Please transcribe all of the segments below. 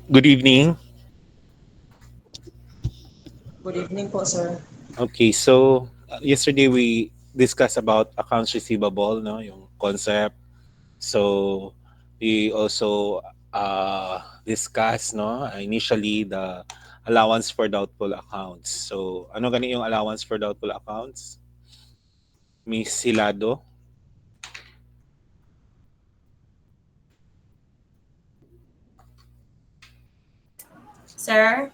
Good evening. Good evening po, sir. Okay, so yesterday we discussed about accounts receivable, no, yung concept. So we also discussed, no, initially the allowance for doubtful accounts. So ano gani yung allowance for doubtful accounts? Miss Silado, Sir?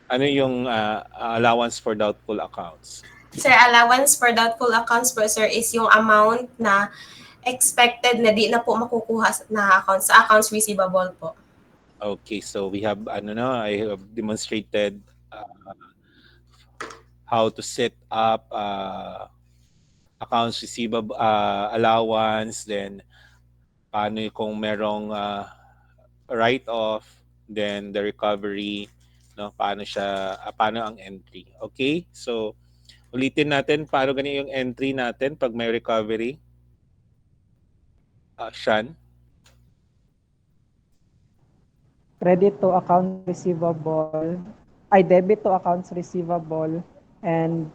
ano yung allowance for doubtful accounts? Sir, allowance for doubtful accounts po, sir, is yung amount na expected na di na po makukuha na accounts sa accounts receivable po. Okay, so we have ano no, I have demonstrated uh, how to set up accounts receivable allowance, then paano kung merong write-off, then the recovery, no, paano siya paano ang entry. Okay, so ulitin natin paano ganyan yung entry natin pag may recovery. Shan. Credit to accounts receivable, debit to accounts receivable, and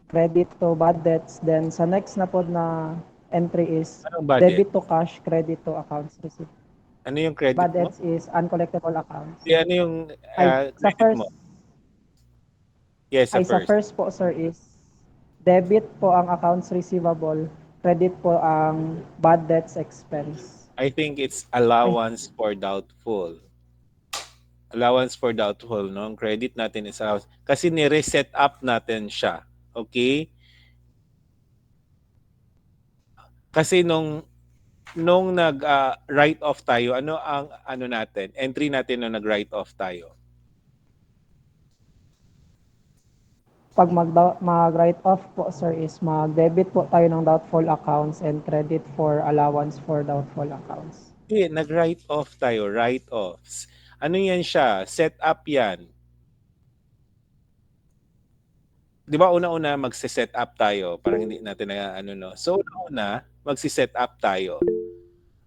credit to bad debts. Then sa next na po na entry is Anong budget? debit to cash, credit to accounts receivable. Ano yung credit Bad mo? debts is uncollectible accounts. Ano yung Sa credit mo? first, Yes, sa sa first. first po, sir, is debit po ang accounts receivable, credit po ang bad debts expense. I think it's Ay, allowance for doubtful. Allowance for doubtful, no? Ang credit natin is allowance. Kasi ni-reset up natin siya. Okay? Kasi nung nag write off tayo, ano ang ano natin? Entry natin nung nag write off tayo. pag mag-write off po, sir, is mag-debit po tayo ng doubtful accounts and credit for allowance for doubtful accounts. Hindi, nag write off tayo, write offs. Ano yan siya? Set up yan. Di ba una-una magse-set up tayo? Parang hindi natin na ano no. So una-una, magsi-set up tayo.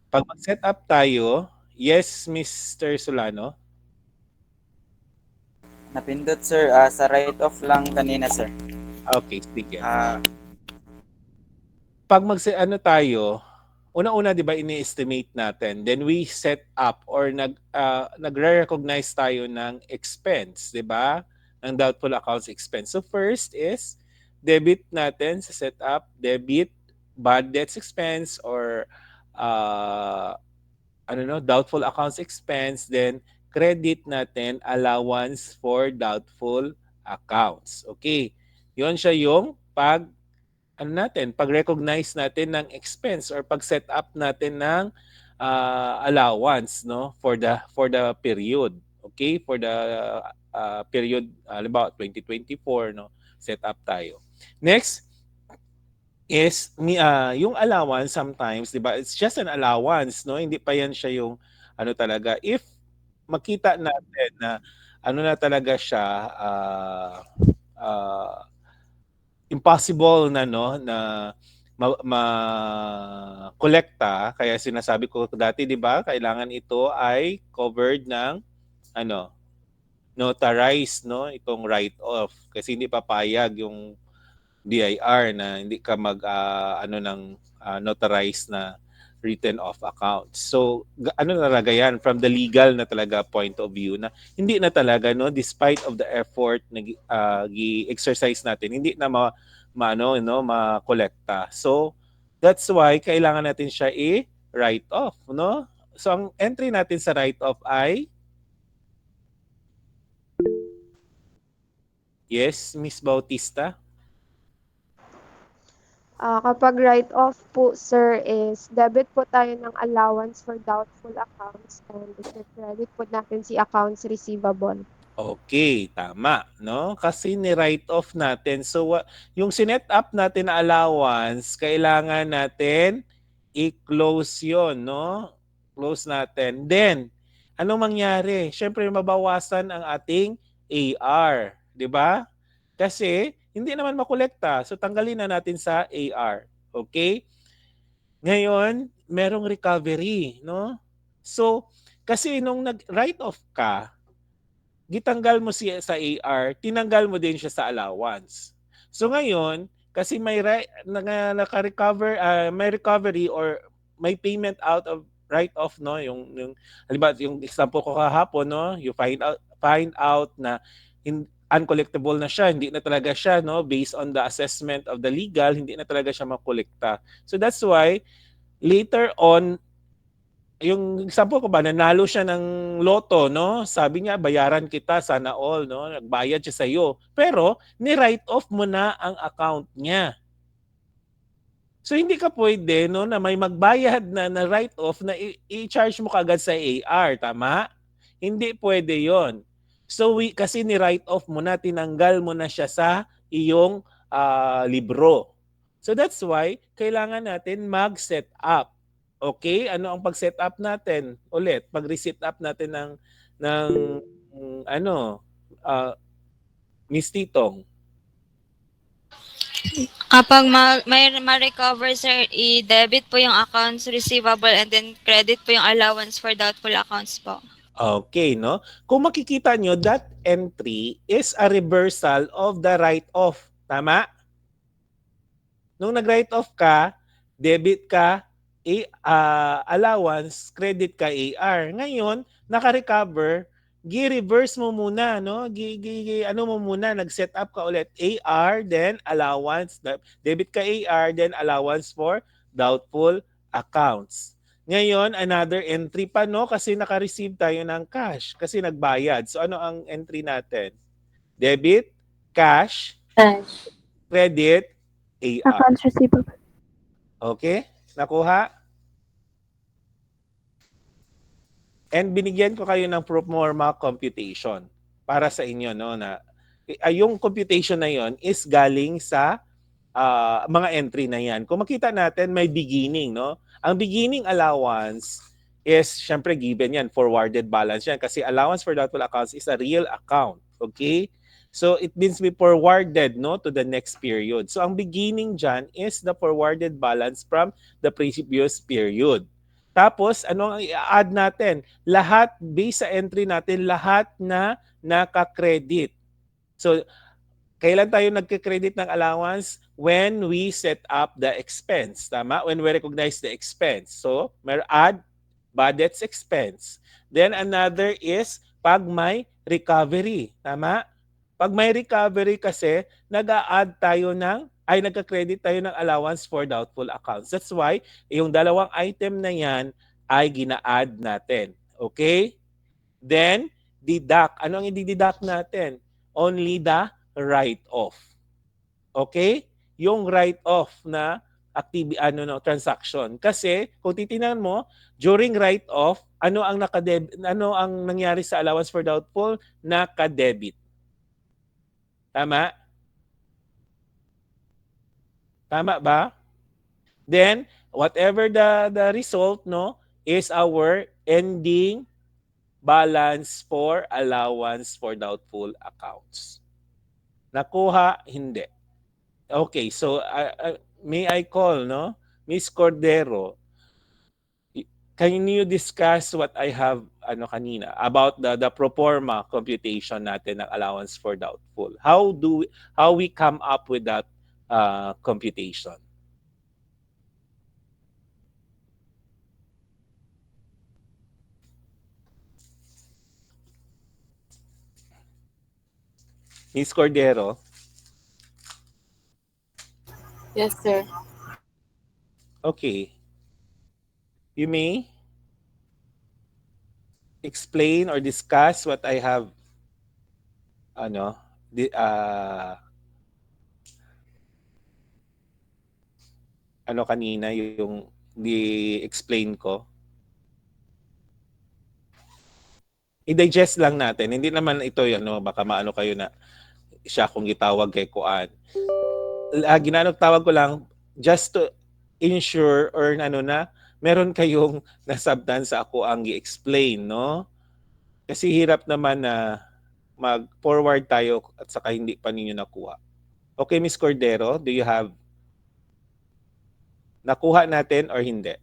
Pag mag-set up tayo, yes, Mr. Solano? Napindot sir, sa write-off lang kanina sir. Okay, sige. Ah, Pag ano tayo, una-una 'di ba ini-estimate natin, then we set up or nagre-recognize tayo ng expense, 'di ba? Ng doubtful accounts expense. So first is debit natin sa setup, debit bad debts expense or uh, ano no, doubtful accounts expense, then credit natin allowance for doubtful accounts. Okay. 'Yon siya yung pag ano natin, pag-recognize natin ng expense or pag-set up natin ng allowance, no, for the period. Okay, for the period about 2024, no, set up tayo. Next is yung allowance sometimes, 'di ba? It's just an allowance, no? Hindi pa yan siya yung ano talaga. If makita natin na ano na talaga siya uh, impossible na no na kolekta, kaya sinasabi ko dati 'di ba kailangan ito ay covered ng ano notarized, no, itong write off kasi hindi papayag yung BIR na hindi ka mag ano ng notarized na written off accounts. So ano talaga yan from the legal na talaga point of view na hindi na talaga no despite of the effort na gi-exercise natin hindi na maano no makolekta. So that's why kailangan natin siya i-write off, no? So ang entry natin sa write off ay yes, Miss Bautista. Kapag write-off po, sir, is debit po tayo ng allowance for doubtful accounts and i-credit po natin si accounts receivable. Okay, tama, no? Kasi ni-write off natin. So yung sinet up natin na allowance, kailangan natin i-close 'yon, no? Close natin. Then, anong mangyari? Siyempre mabawasan ang ating AR, 'di ba? Kasi hindi naman makolekta. So tanggalin na natin sa AR. Okay? Ngayon, merong recovery, no? So, Kasi nung nag-write off ka, gitanggal mo siya sa AR, tinanggal mo din siya sa allowance. So ngayon, kasi may naka-recover, may recovery or may payment out of write-off, no, yung halimbawa yung example ko kahapon, no, you find out na uncollectible na siya, hindi na talaga siya, no, based on the assessment of the legal, hindi na talaga siya makolekta. So that's why later on, yung example ko ba, nanalo siya ng loto, no? Sabi niya, bayaran kita, sana all, no? Nagbayad siya sa iyo. Pero, ni-write off mo na ang account niya. So, hindi ka pwede, no, na may magbayad na write off na i-charge mo kagad sa AR, tama? Hindi pwede yon. So, kasi ni-write off mo na, tinanggal mo na siya sa iyong libro. So, that's why, kailangan natin mag-set up. Okay? Ano ang pag-set up natin? Ulit, pag-reset up natin ng Miss Titong. Kapag may ma-recover, sir, i-debit po yung accounts receivable and then credit po yung allowance for doubtful accounts po. Okay, no? Kung makikita nyo, that entry is a reversal of the write-off. Tama? Nung nag-write off ka, debit ka, allowance, credit ka AR. Ngayon, naka-recover, gi-reverse mo muna, no? Ano mo muna, nag-set up ka ulit AR, then allowance, debit ka AR, then allowance for doubtful accounts. Ngayon, another entry pa, no? Kasi naka-receive tayo ng cash kasi nagbayad. So ano ang entry natin? Debit, cash, credit, AR. Accounts receivable. Okay? Nakuha? And binigyan ko kayo ng pro forma computation para sa inyo, no, na yung computation na yon is galing sa mga entry na yan. Kung makita natin, may beginning, no? Ang beginning allowance is syempre given yan, forwarded balance yan kasi allowance for doubtful accounts is a real account. Okay? So it means we forwarded, no, to the next period. So ang beginning dyan is the forwarded balance from the previous period. Tapos, ano ang i-add natin? Lahat, based sa entry natin, lahat na naka-credit. So, kailan tayo nagka-credit ng allowance? When we set up the expense. Tama? When we recognize the expense. So, may add budget's expense. Then, another is pag may recovery. Tama? Pag may recovery kasi, nag-a-add tayo nagka-credit tayo ng allowance for doubtful accounts. That's why, yung dalawang item na yan ay gina-add natin. Okay? Then, deduct. Ano ang i-deduct natin? Only the write-off. Okay? Yung write-off na transaction. Kasi, kung titingnan mo, during write-off, ano ang nangyari sa allowance for doubtful? Naka-debit. Tama? Tama ba? Then, whatever the result, no, is our ending balance for allowance for doubtful accounts. Nakuha? Hindi. Okay, so may I call, no? Miss Cordero, can you discuss what I have kanina about the pro forma computation natin ng allowance for doubtful? How we come up with that computation? Miss Cordero? Yes, sir. Okay. You may explain or discuss what I have kanina yung di-explain ko. I-digest lang natin. Hindi naman ito baka maano kayo na siya kung gitawag kay Kuan. Ginanong tawag ko lang just to ensure or meron kayong nasabtan sa ako ang i-explain, no? Kasi hirap naman na mag-forward tayo at saka hindi pa ninyo nakuha. Okay, Miss Cordero, do you have nakuha natin or hindi?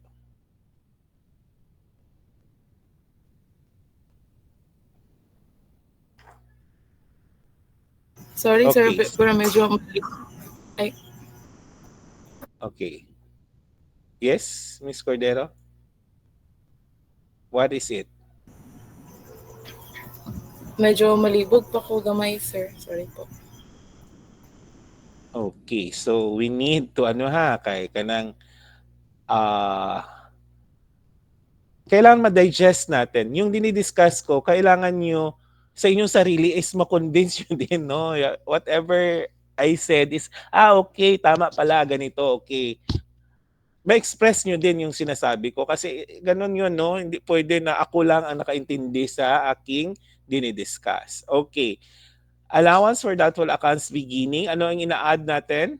Sorry, sir, Okay. pero medyo ay, Okay. Yes, Miss Cordero? What is it? medyo malibog pa ko gamay, sir. Sorry po. Okay. So, we need to, kay kanang, kailangan ma-digest natin. Yung dinidiscuss ko, kailangan nyo sa inyong sarili is ma-convince nyo din, no? Whatever I said is, okay, tama pala, ganito, okay. Ma-express nyo din yung sinasabi ko kasi ganun yun, no? Hindi pwede na ako lang ang nakaintindi sa aking dinidiscuss. Okay. Allowance for doubtful accounts beginning. Ano ang ina-add natin?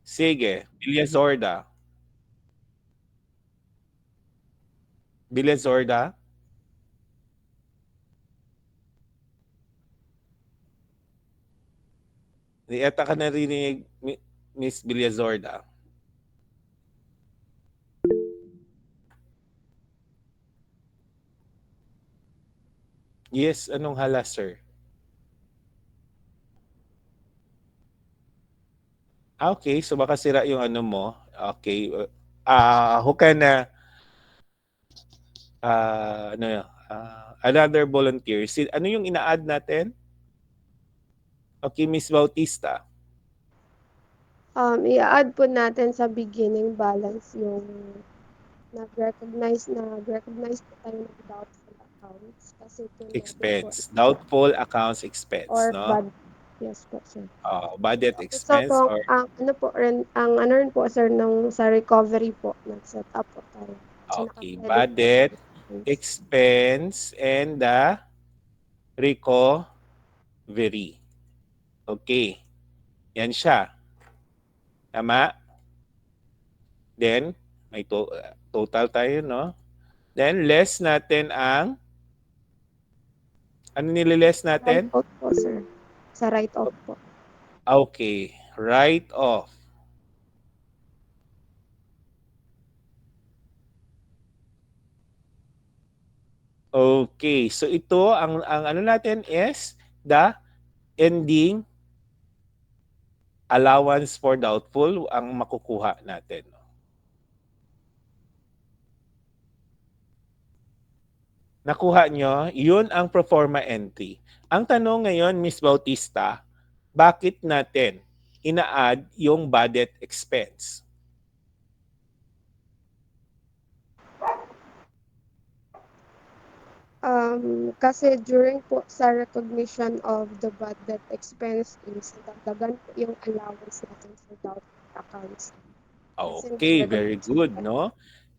Sige, Bilyazorda. Bilyazorda. Di ata ka narinig, Miss Bilyazorda. Yes, anong hala, sir? Okay, so baka sira yung ano mo. Okay. Who can, another volunteer. Ano yung ina-add natin? Okay, Miss Bautista. I-add po natin sa beginning balance yung nag-recognize po tayo ng doubtful accounts kasi kinedit po Expense. Doubtful accounts expense, or no? bad. Yes po, sir. Budget Tapos expense or ang ano po rin, ang ano rin po, sir, nung sa recovery po, nag-set up po tayo. So, okay, naka-credit po budget tayo sa expense. expense and the recovery. Okay. Yan siya. Tama? Then, may total tayo, no? Then, less natin ang, ano nililess natin? Write-off po, sir. Sa write-off po. Okay. Write off. Okay. So, ito, ang ano natin is the ending allowance for doubtful ang makukuha natin. Nakuha nyo, yun ang proforma entry. Ang tanong ngayon, Miss Bautista, bakit natin ina-add yung budget expense? Kasi during po sa recognition of the bad debt expense is dagdagan po yung allowance natin sa doubtful accounts. Kasi Okay, very nag-recognize good, po tayo. no?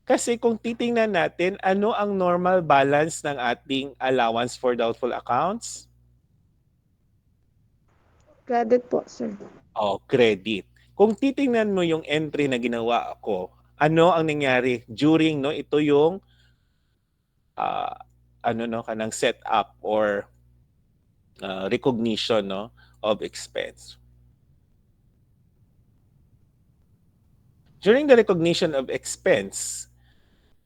Kasi kung titingnan natin, ano ang normal balance ng ating allowance for doubtful accounts? Credit po, sir. Credit. Kung titingnan mo yung entry na ginawa ko, ano ang nangyari during, no? Ito yung kanang setup or recognition, no, of expense. During the recognition of expense,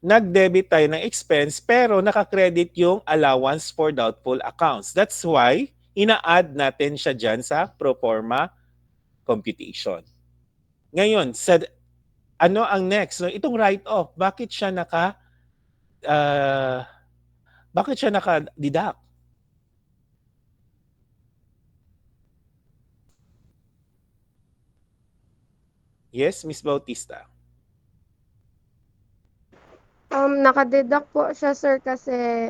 nag-debit tayo ng expense pero naka-credit yung allowance for doubtful accounts. That's why ina-add natin siya dyan sa pro forma computation. Ngayon, ano ang next? No, itong write-off, bakit siya naka-deduct? Yes, Miss Bautista. Nakadeduct po siya, sir, kasi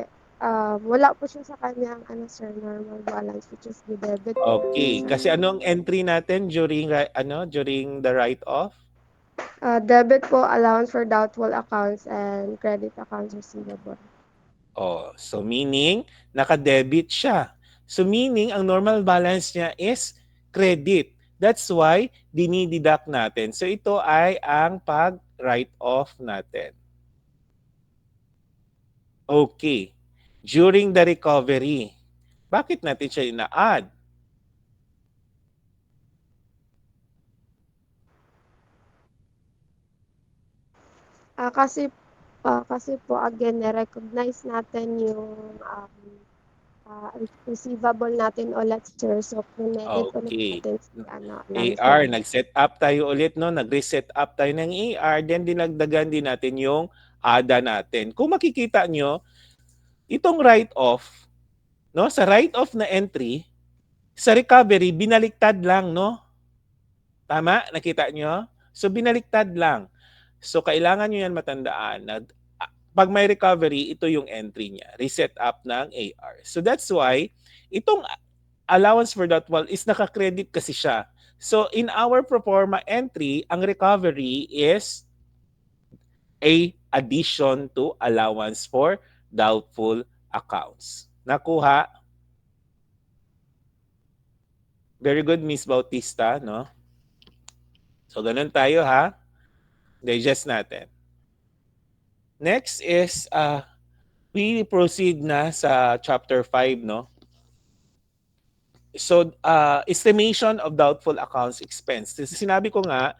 wala po siya sa kanyang sir, normal balance, which is the debit. Okay, kasi anong entry natin during the write-off? Debit po, allowance for doubtful accounts and credit accounts receivable. So meaning naka-debit siya. So meaning ang normal balance niya is credit. That's why dinideduct natin. So ito ay ang pag-write off natin. Okay. During the recovery, bakit natin siya ina-add? Kasi Kasi po again, na-recognize natin yung receivable natin ulit, sir. So, credit ulit Okay. natin si allowance for AR, that. nag-set up tayo ulit, no? Nag-reset up tayo ng AR, then dinagdagan din natin yung ADA natin. Kung makikita nyo, itong write-off, no? Sa write-off na entry, sa recovery, binaliktad lang, no? Tama? Nakita nyo? So, binaliktad lang. So, kailangan nyo yan matandaan na pag may recovery, ito yung entry niya. Reset up ng AR. So, that's why, itong allowance for that wall is naka-credit kasi siya. So, in our proforma entry, ang recovery is a addition to allowance for doubtful accounts. Nakuha? Very good, Miss Bautista, no? So, ganun tayo, ha? Digest natin. Next is, we proceed na sa chapter 5, no? So, estimation of doubtful accounts expense. Sinabi ko nga,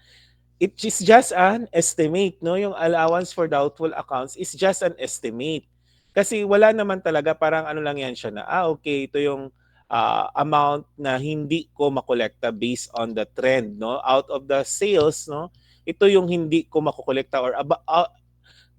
it is just an estimate, no? Yung allowance for doubtful accounts is just an estimate. Kasi wala naman talaga, parang ano lang yan siya na, okay, ito yung amount na hindi ko makolekta based on the trend, no? Out of the sales, no? Ito yung hindi ko makolekta or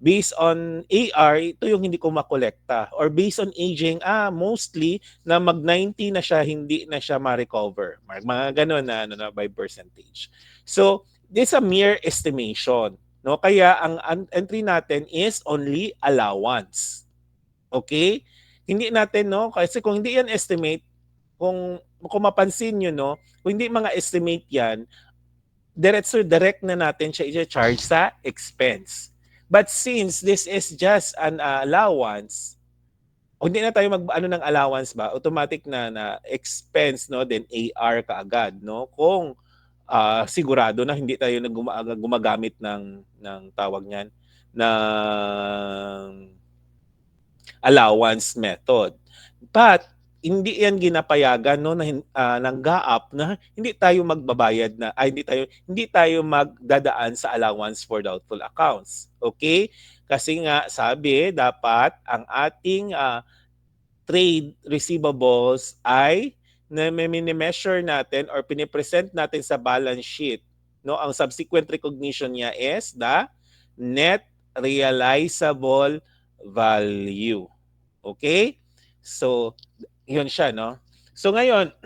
based on AR, ito yung hindi ko makolekta. Or based on aging, mostly na mag-90 na siya, hindi na siya ma-recover. Mga ganun na, by percentage. So, this is a mere estimation. No? Kaya ang entry natin is only allowance. Okay? Hindi natin, no? Kasi kung hindi yan estimate, kung mapansin nyo, no? Kung hindi mga estimate yan, direct na natin siya i-charge sa expense. But since this is just an allowance, o hindi na tayo mag-ano ng allowance ba, automatic na expense, no, then AR kaagad, no? Kung sigurado na hindi tayo gumagamit ng tawag niyan ng allowance method. But hindi yan ginapayagan, no, na ng GAAP na hindi tayo magbabayad na hindi tayo magdadaan sa allowance for doubtful accounts. Okay? Kasi nga sabi dapat ang ating trade receivables ay na measure natin or pinipresent natin sa balance sheet, no? Ang subsequent recognition niya is the net realizable value. Okay? So, yun siya, no? So ngayon,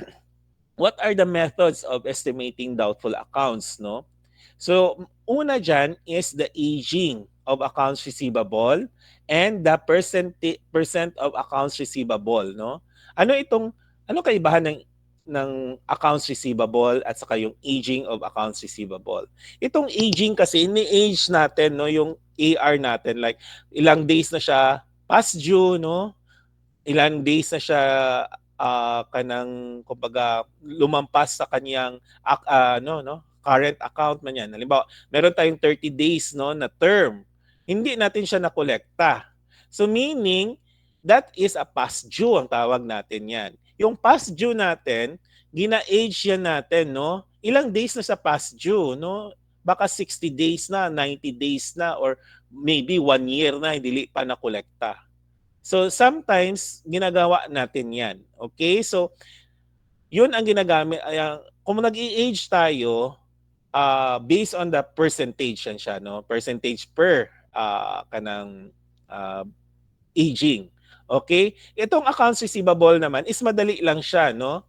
what are the methods of estimating doubtful accounts, no? So, una dyan is the aging of accounts receivable and the percent of accounts receivable, no? Ano kaibahan ng accounts receivable at saka yung aging of accounts receivable? Itong aging kasi, ini-age natin, no, yung AR natin, like ilang days na siya past due, no? Ilang days na siya kanang kumbaga lumampas sa kaniyang current account man yan. Halimbawa, meron tayong 30 days, no, na term. Hindi natin siya nakolekta. So meaning that is a past due ang tawag natin yan. Yung past due natin, gina-age yan natin, no? Ilang days na sa past due, no? Baka 60 days na, 90 days na, or maybe 1 year na hindi pa nakolekta. So sometimes ginagawa natin 'yan. Okay? So 'yun ang ginagamit kung nag-i-age tayo based on the percentage yan siya, no? Percentage per kanang aging. Okay? Itong accounts receivable naman is madali lang siya, no?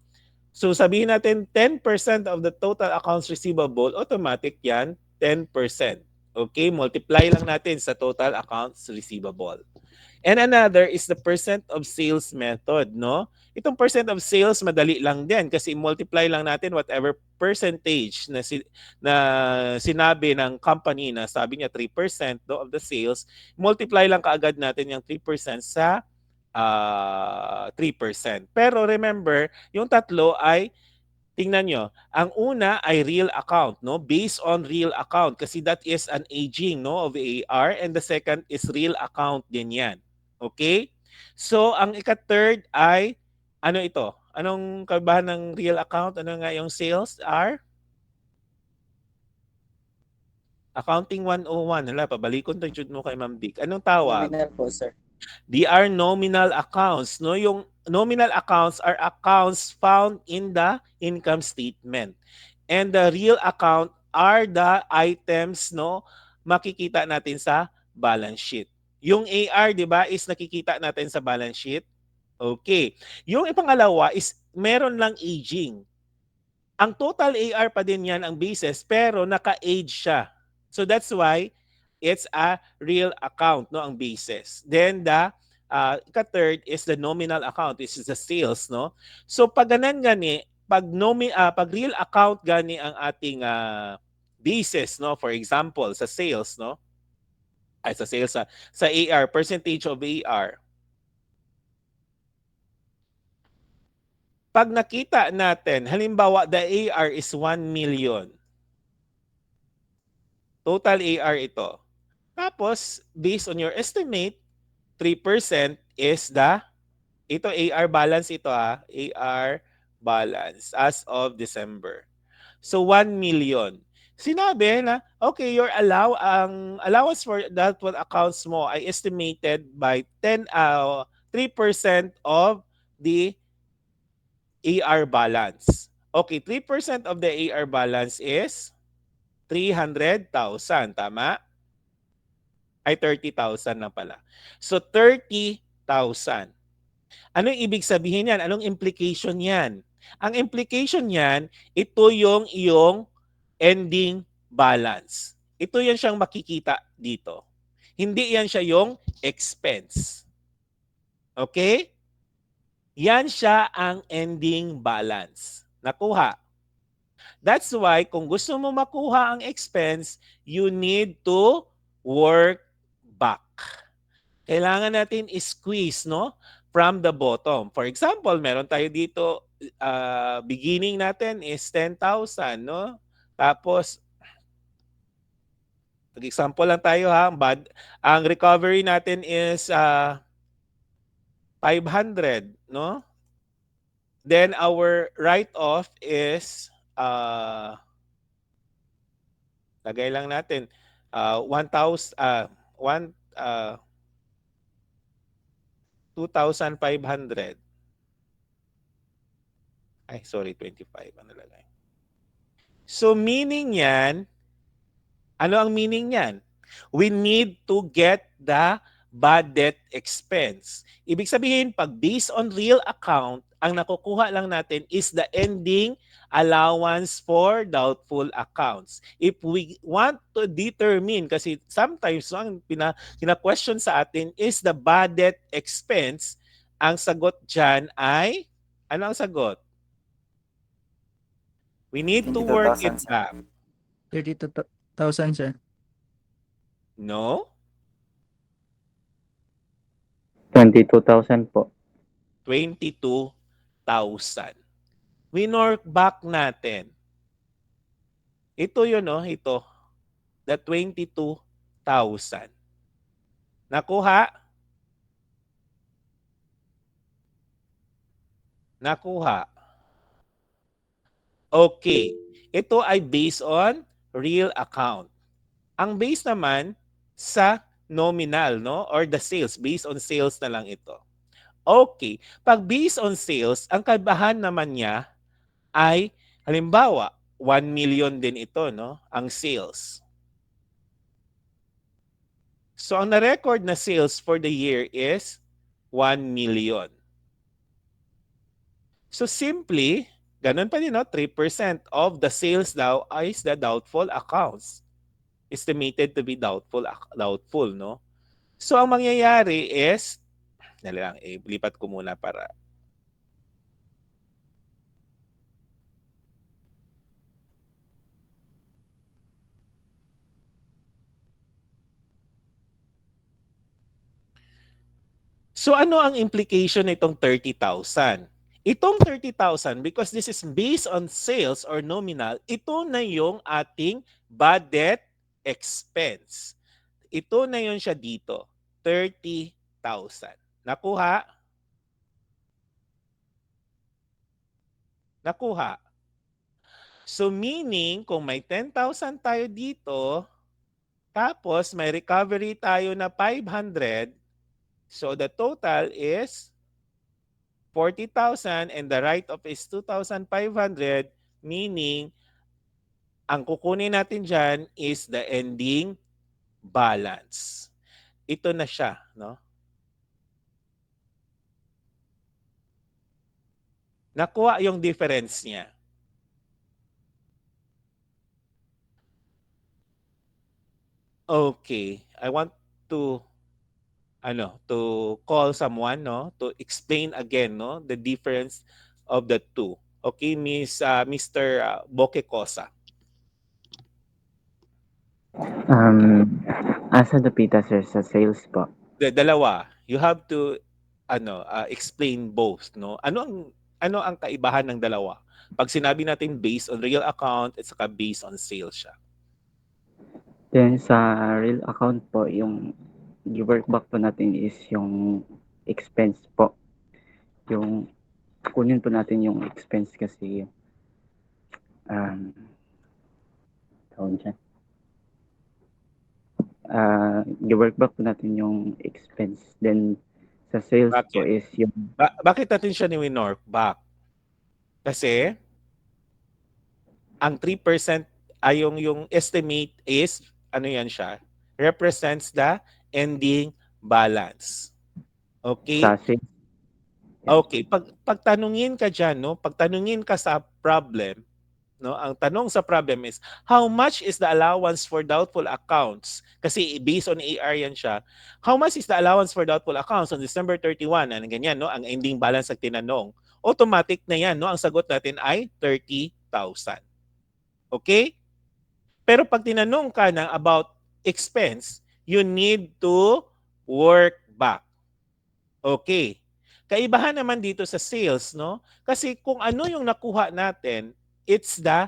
So sabihin natin 10% of the total accounts receivable, automatic yan 10%. Okay? Multiply lang natin sa total accounts receivable. And another is the percent of sales method, no? Itong percent of sales, madali lang din kasi multiply lang natin whatever percentage na sinabi ng company na sabi niya 3% no, of the sales, multiply lang kaagad natin yung 3% sa 3%. Pero remember, yung tatlo ay tingnan nyo, ang una ay real account, no? Based on real account kasi that is an aging, no, of AR, and the second is real account din yan. Okay? So, ang ika-third ay, ano ito? Anong kabahan ng real account? Ano nga yung sales are? Accounting 101. Hala, pabalikon to jud mo kay Ma'am Vic. Anong tawag? Nominal po, sir. They are nominal accounts. No, yung nominal accounts are accounts found in the income statement. And the real account are the items, no, makikita natin sa balance sheet. Yung AR, 'di ba, is nakikita natin sa balance sheet. Okay. Yung pangalawa is meron lang aging. Ang total AR pa din yan ang basis pero naka-age siya. So that's why it's a real account, no, ang basis. Then the third is the nominal account, this is the sales, no. So pag ganan gani, pag real account gani ang ating basis, no, for example sa sales, no, ay sa sales sa AR, percentage of AR. Pag nakita natin, halimbawa the AR is 1 million. Total AR ito. Tapos, based on your estimate, 3% is ito AR balance ito AR balance as of December. So 1 million. Sinabi na, okay, ang allowance for that one accounts mo ay estimated by 3% of the AR balance. Okay, 3% of the AR balance is 300,000. Tama? Ay, 30,000 na pala. So, 30,000. Anong ibig sabihin yan? Anong implication yan? Ang implication yan, ito yung iyong ending balance. Ito yan siyang makikita dito. Hindi yan siya yung expense. Okay? Yan siya ang ending balance. Nakuha. That's why kung gusto mo makuha ang expense, you need to work back. Kailangan natin squeeze, no, from the bottom. For example, meron tayo dito, beginning natin is 10,000, no? Tapos, example lang tayo ang recovery natin is 500, no? Then our write-off is lagay lang natin 1,000 2,500. Ay, sorry, 25 ang nalagay. So meaning yan, ano ang meaning yan? We need to get the bad debt expense. Ibig sabihin, pag based on real account, ang nakukuha lang natin is the ending allowance for doubtful accounts. If we want to determine, kasi sometimes ang pina-question sa atin is the bad debt expense, ang sagot dyan ay, ano ang sagot? We need to work it 22,000, sir. back. 32,000, sir. No? 22,000 po. 22,000. Winork back natin. Ito yun, no? Ito. The 22,000. Nakuha? Nakuha. Okay. Ito ay based on real account. Ang base naman sa nominal, no? Or the sales. Based on sales na lang ito. Okay. Pag based on sales, ang kaibahan naman niya ay, halimbawa, 1 million din ito, no? Ang sales. So, ang na-record na sales for the year is 1 million. So, simply, ganun pa din, no? 3% of the sales daw is the doubtful accounts. Estimated to be doubtful, no? So, ang mangyayari is, lipat ko muna para so ano ang implication nitong 30,000? Itong 30,000, because this is based on sales or nominal, ito na yung ating bad debt expense. Ito na yun siya dito, 30,000. Nakuha? Nakuha. So meaning, kung may 10,000 tayo dito, Tapos may recovery tayo na 500. So the total is 40,000 and the write-off is 2,500, meaning ang kukunin natin dyan is the ending balance. Ito na siya, no? Nakuha yung difference niya. Okay, I want to call someone, no, to explain again, no, the difference of the two. Okay, Mr. Boke Cosa. Asa dapita, sir, sa sales po. Dalawa, you have to explain both, no? Ano ang kaibahan ng dalawa? Pag sinabi natin based on real account at saka based on sales siya. Then sa real account po, yung i-work back po natin is yung expense po. Yung kunin po natin yung expense kasi tawag dyan. I-work back po natin yung expense. Then sa sales po Bakit? is yung Bakit natin siya ni-work back? Kasi ang 3% ay yung estimate is ano yan siya? Represents the ending balance. Okay? sa sales. Okay, pagtanungin ka diyan, no? Pagtanungin ka sa problem, no? Ang tanong sa problem is how much is the allowance for doubtful accounts? Kasi based on AR yan siya. How much is the allowance for doubtful accounts on December 31? Ano ganyan, no? Ang ending balance ang tinanong. Automatic na yan, no? Ang sagot natin ay 30,000. Okay? Pero pag tinanong ka ng about expense, you need to work back. Okay. Kaibahan naman dito sa sales, no? Kasi kung ano yung nakuha natin, it's the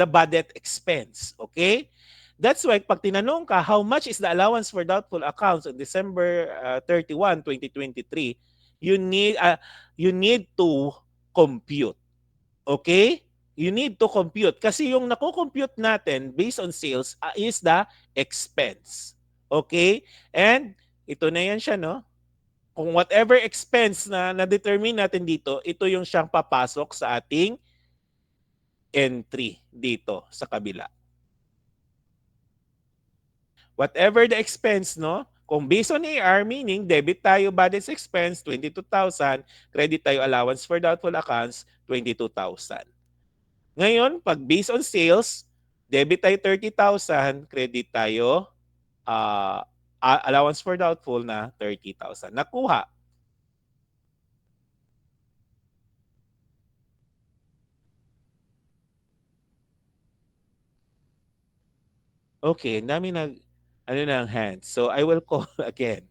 budget expense, okay? That's why pag tinanong ka how much is the allowance for doubtful accounts on December 31, 2023, you need to compute. Okay? You need to compute kasi yung nako-compute natin based on sales is the expense. Okay? And ito na yan siya, no? Kung whatever expense na na-determine natin dito, ito yung siyang papasok sa ating entry dito sa kabila. Whatever the expense, no? Kung based on AR, meaning debit tayo budget expense, 22,000, credit tayo allowance for doubtful accounts, 22,000. Ngayon, pag based on sales, debit tayo 30,000, credit tayo allowance for doubtful na 30,000. Nakuha. Okay, dami ng hands. So I will call again.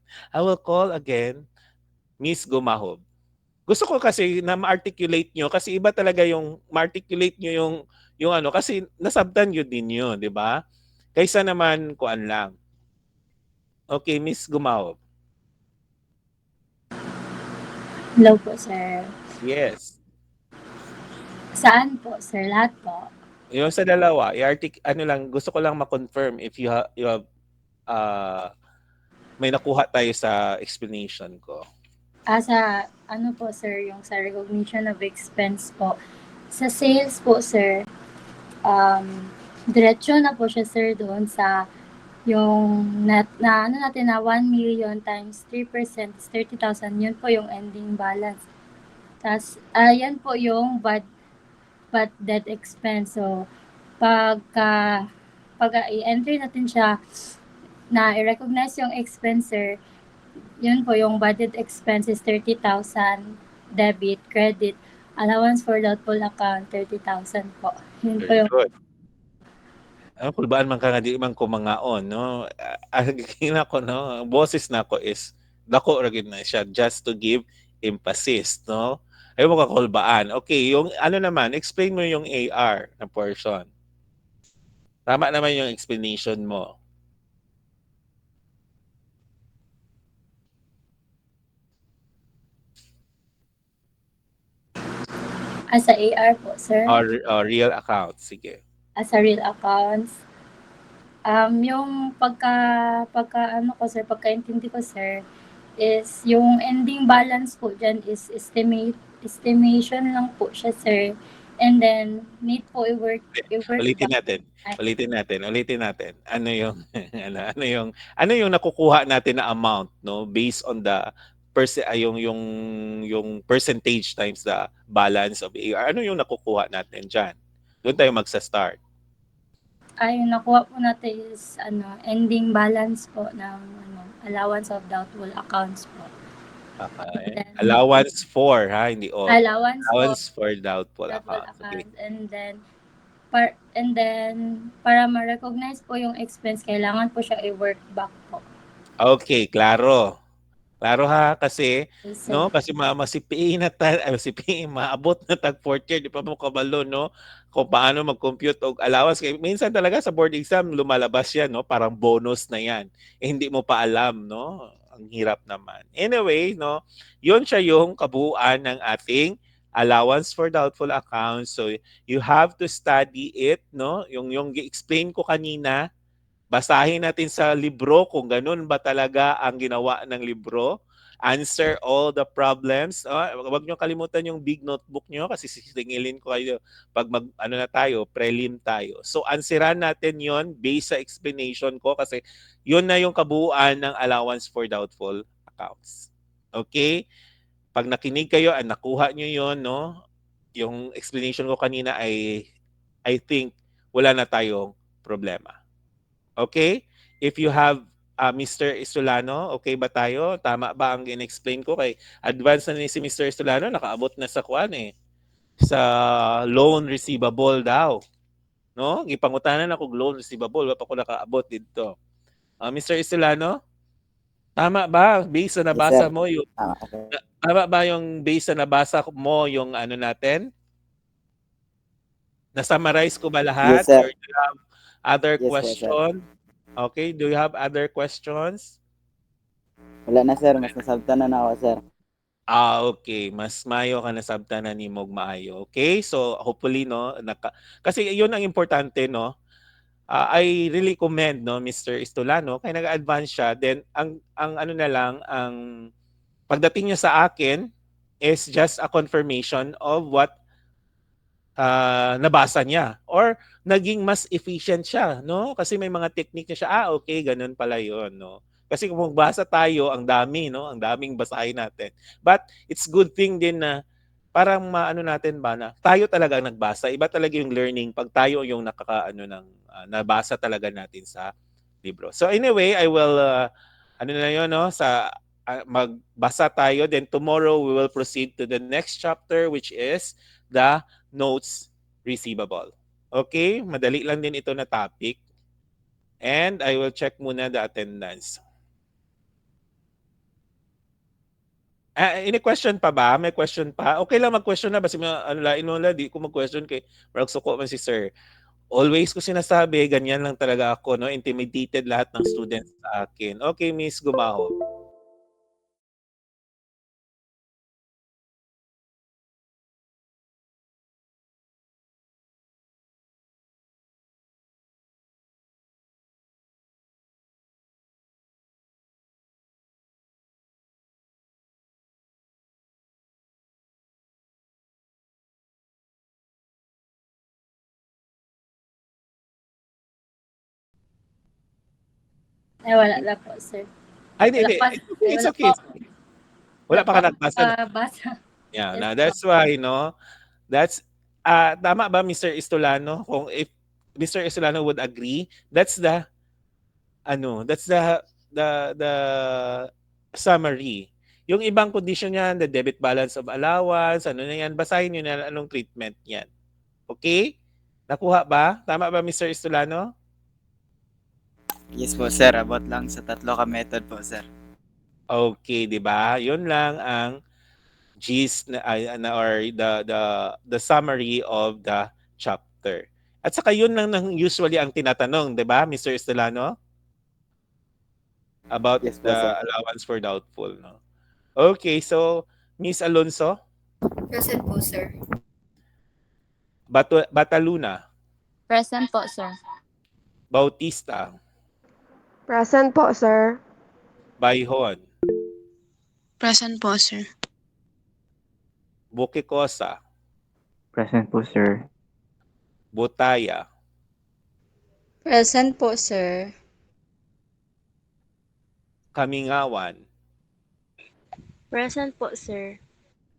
Miss Gumahob. Gusto ko kasi na ma-articulate nyo kasi iba talaga yung ma-articulate nyo yung ano kasi nasabtan yun din yun, di ba? Kaysa naman kuan lang. Okay, Miss Gumahob. Hello po, sir. Yes. Saan po, sir? Lahat po. Yung sa dalawa, gusto ko lang ma-confirm if you have may nakuha tayo sa explanation ko. Sa ano po, sir, yung sa recognition of expense po. Sa sales po, sir, diretso na po siya, sir, doon sa yung ano natin na 1 million times 3% is 30,000. Yun po yung ending balance. Tapos, yan po yung bad debt expense. So, pag i-enter natin siya na i-recognize yung expense, sir, yun po yung budget expense is 30,000 debit, credit, allowance for doubtful account 30,000 po. Yun po yung Good. Kulbaan man ka nga di man ko mangaon, no? Ko, no? Boses na ko is dako ra gid na siya just to give emphasis, no? Ay mo ka kulbaan. Okay, yung ano naman, explain mo yung AR na portion. Tama naman yung explanation mo. as a AR po, sir. Or real account, sige. As a real accounts, Yung pagka ano ko sir, pagkaintindi ko sir, is yung ending balance po dyan is estimation lang po siya sir. And then, need po i-work Ulitin back. natin. Ulitin natin. Ano yung ano yung nakukuha natin na amount, no, based on the yung percentage times the balance of AR. Ano yung nakukuha natin diyan? Doon tayo magsa-start. Yung nakuha po natin is ending balance po ng allowance of doubtful accounts po. Okay. Then, Allowance for, ha, hindi all. allowance po, Allowance for doubtful doubtful accounts. Okay. accounts. And then, para ma-recognize po yung expense, kailangan po siya i-work back po. Okay, klaro. Klaro ha, kasi Yes, no, sir. kasi masipiin na masipiin maabot na tag fourth year, di pa mo kabalo, no, kung paano mag-compute og allowance. Kaya minsan talaga sa board exam lumalabas yan, no, parang bonus na yan. Hindi mo pa alam, no. Ang hirap naman. Anyway, no, yun siya yung kabuuan ng ating allowance for doubtful accounts. So you have to study it, no, yung explain ko kanina. Basahin natin sa libro kung ganun ba talaga ang ginawa ng libro. Answer all the problems. Huwag nyo kalimutan yung big notebook nyo kasi sisingilin ko kayo pag prelim tayo. So answeran natin yon based sa explanation ko kasi yun na yung kabuuan ng allowance for doubtful accounts. Okay? Pag nakinig kayo at nakuha nyo yon, no? Yung explanation ko kanina ay I think wala na tayong problema. Okay? If you have Mr. Istolano, okay ba tayo? Tama ba ang in-explain ko? Kay advance na ni si Mr. Istolano, nakaabot na sa kuan eh. Sa loan receivable daw. No? Gipangutanan ako loan receivable, wa pa ko nakaabot dito. Mr. Istolano, tama ba based sa nabasa sir. mo yung Okay. tama ba yung based sa nabasa mo yung ano natin? Na-summarize ko ba lahat? Yes, sir. Or do you have other Yes po, sir. question? Okay, do you have other questions? Wala na sir, mas nasabtanan na ako sir. Okay. Mas mayo ka na sabtanan ni Mog maayo. Okay? So, hopefully, no, kasi yun ang importante, no? I really commend, no, Mr. Istolano, kaya nag-advance siya. Then, ang ano na lang, ang pagdating niya sa akin is just a confirmation of what nabasa niya or naging mas efficient siya, no? Kasi may mga technique niya siya, okay, ganun pala yun, no? Kasi kung magbasa tayo, ang dami, no? Ang daming basahin natin. But it's good thing din na parang maano natin ba na tayo talaga ang nagbasa. Iba talaga yung learning pag tayo yung nabasa talaga natin sa libro. So anyway, I will ano na yun, no? Magbasa tayo, then tomorrow we will proceed to the next chapter, which is the notes receivable. Okay? Madali lang din ito na topic. And I will check muna the attendance. Any question pa ba? May question pa? Okay lang mag-question na. Basta di ko mag-question kay Mark Suko man si Sir. Always ko sinasabi, ganyan lang talaga ako, no? Intimidated lahat ng students sa akin. Okay, Miss Gumaho. Wala na po, sir. Ay, hindi. It's okay. Wala pa ka nagbasa. Basa. Yeah, Yes, now that's why, no? That's tama ba, Mr. Istolano? Kung if Mr. Istolano would agree, that's the the summary. Yung ibang condition niyan, the debit balance of allowance, ano na yan, basahin niyo na anong treatment niyan. Okay? Nakuha ba? Tama ba, Mr. Istolano? Yes po sir, abot lang sa tatlo ka method po sir. Okay, di ba? Yun lang ang gist or the summary of the chapter. At saka yun lang usually ang tinatanong, di ba, Mr. Estolano? About Yes po, the sir. allowance for doubtful, no? Okay, so Miss Alonso, Present po, sir. Bataluna, Present po, sir. Bautista, Present po, sir. Bayhon, Present po, sir. Bukikosa, Present po, sir. Butaya, Present po, sir. Kamingawan, Present po, sir.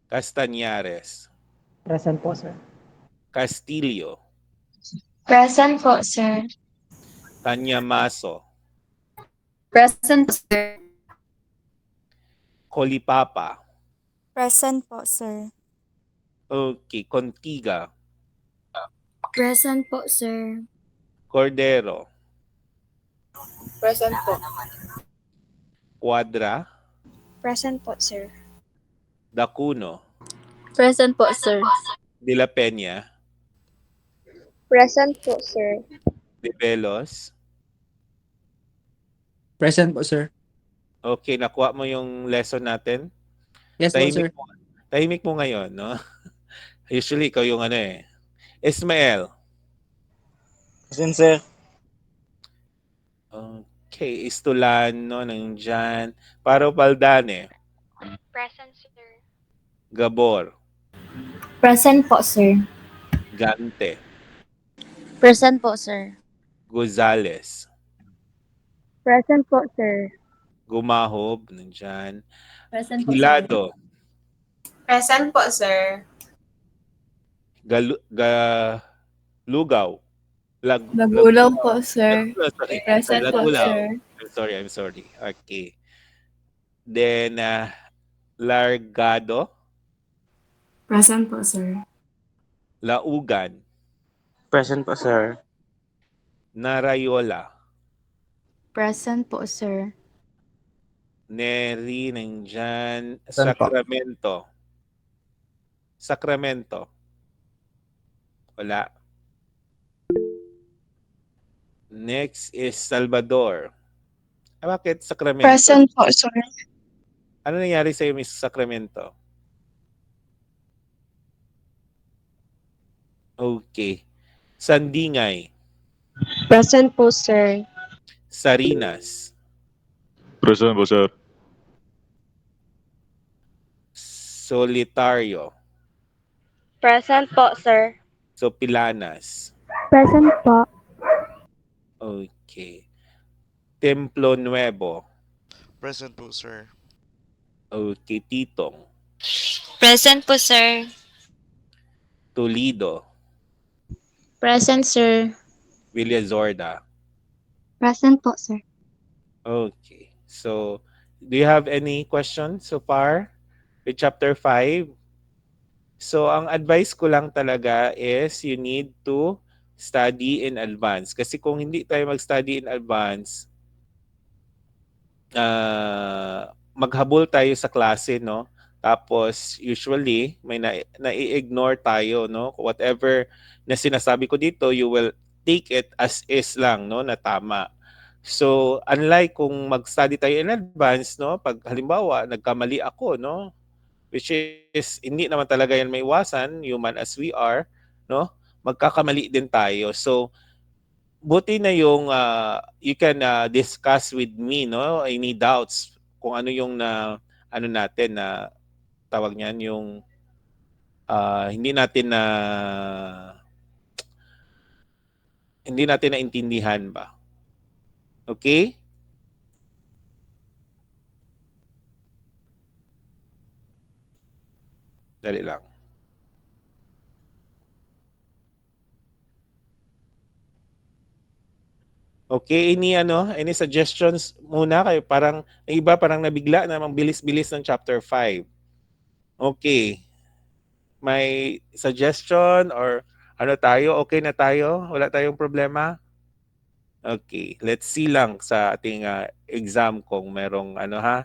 Castañares, Present po, sir. Castillo, Present po, sir. Tanyamaso, Present po, sir. Colipapa, Present po, sir. okay, Contiga, Present po, sir. Cordero, Present po. Cuadra, Present po, sir. Dacuno, Present po, sir. De La Peña, Present po, sir. De Velos. Present po, sir. Okay, nakuha mo yung lesson natin? Yes po, sir. Tahimik mo ngayon, no? Usually, ikaw yung ano eh. Ismael. Present, sir. Okay, Istulano, nandyan. Paro Paldane, Present, sir. Gabor, Present po, sir. Gante, Present po, sir. Gonzales, Present po, sir. Gumahob, nandyan. Present po, sir. Hilado, Present po, sir. Lugaw. Nagulaw po, sir. Sorry. Present po, Lagulaw. sir. I'm sorry. Okay. Then, Largado, Present po, sir. Laugan, Present po, sir. Narayola, Present po, sir. Neri, nandyan. Saan po? Sacramento. Wala. Next is Salvador. Bakit Sacramento? Present po, sir. Ano nangyari sa'yo, Miss Sacramento? Okay. Sandingay. Present po, sir. Sarinas. Present po, sir. Solitario. Present po, sir. Sopilanas. Present po. Okay. Templo Nuevo. Present po, sir. Okay. Titong. Present po, sir. Toledo. Present, sir. Villazorda. Present po, sir. Okay. So, do you have any questions so far with chapter 5? So, ang advice ko lang talaga is you need to study in advance. Kasi kung hindi tayo mag-study in advance, maghabol tayo sa klase, no? Tapos, usually, may na-ignore tayo, no? Whatever na sinasabi ko dito, you will take it as is lang, no? Na tama. So, unlike kung mag-study tayo in advance, no? Pag halimbawa, nagkamali ako, no? Which is, hindi naman talaga yan may iwasan, human as we are, no? Magkakamali din tayo. So, buti na yung you can discuss with me, no? Any doubts kung ano yung ano natin na tawag niyan, yung hindi natin naintindihan ba? Okay? Dali lang. Okay, any suggestions muna kayo? Parang ang iba parang nabigla na bilis-bilis ng chapter 5. Okay. May suggestion or ano tayo? Okay na tayo? Wala tayong problema? Okay, let's see lang sa ating exam kung merong ano ha.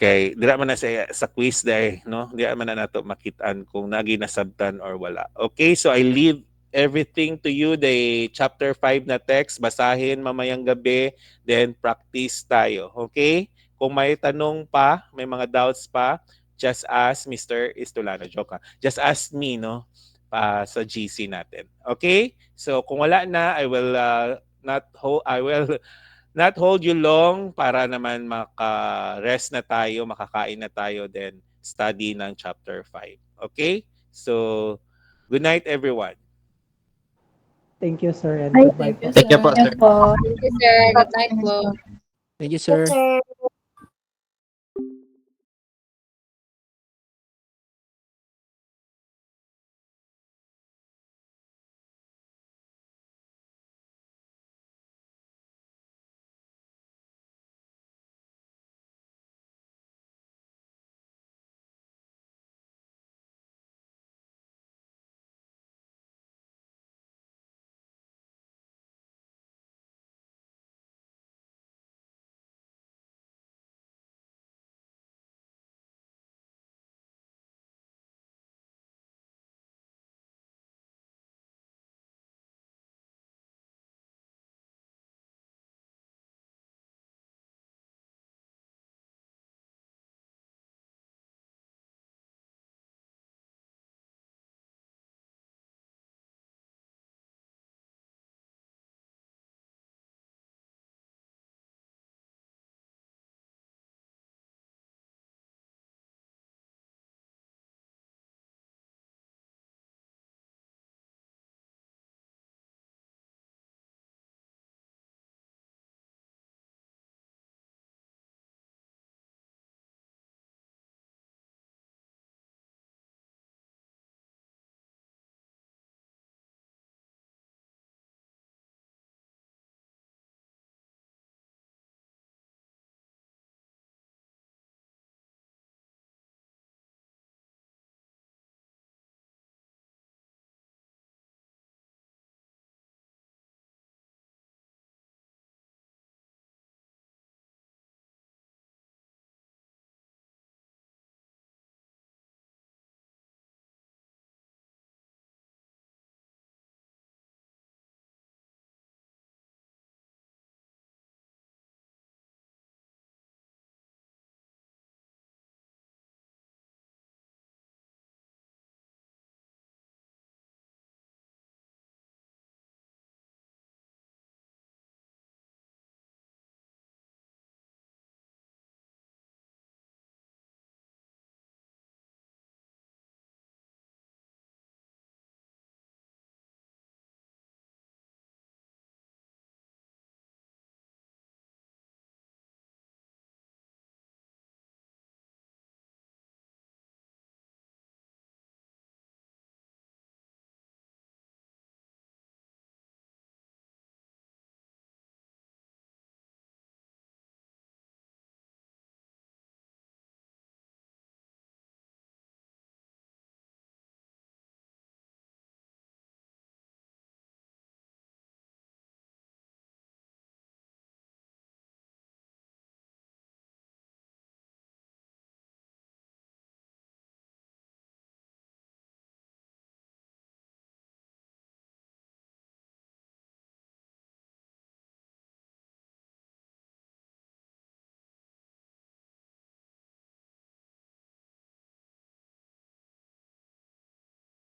Okay, dira man na sa quiz day, no? Dira man na nato makitaan kung nagi nasabtan or wala. Okay, so I leave everything to you, the chapter 5 na text, basahin mamayang gabi, then practice tayo. Okay? Kung may tanong pa, may mga doubts pa, just ask Mr. Istolano. Joke ha? Just ask me, no? sa GC natin. Okay? So kung wala na, I will not hold you long para naman maka-rest na tayo, makakain na tayo, then study ng chapter 5. Okay? So good night everyone. Thank you, sir, and Ay, goodbye po. Thank you po, sir. Yun po. Thank you, sir. Good night po. Thank you, sir. Sir.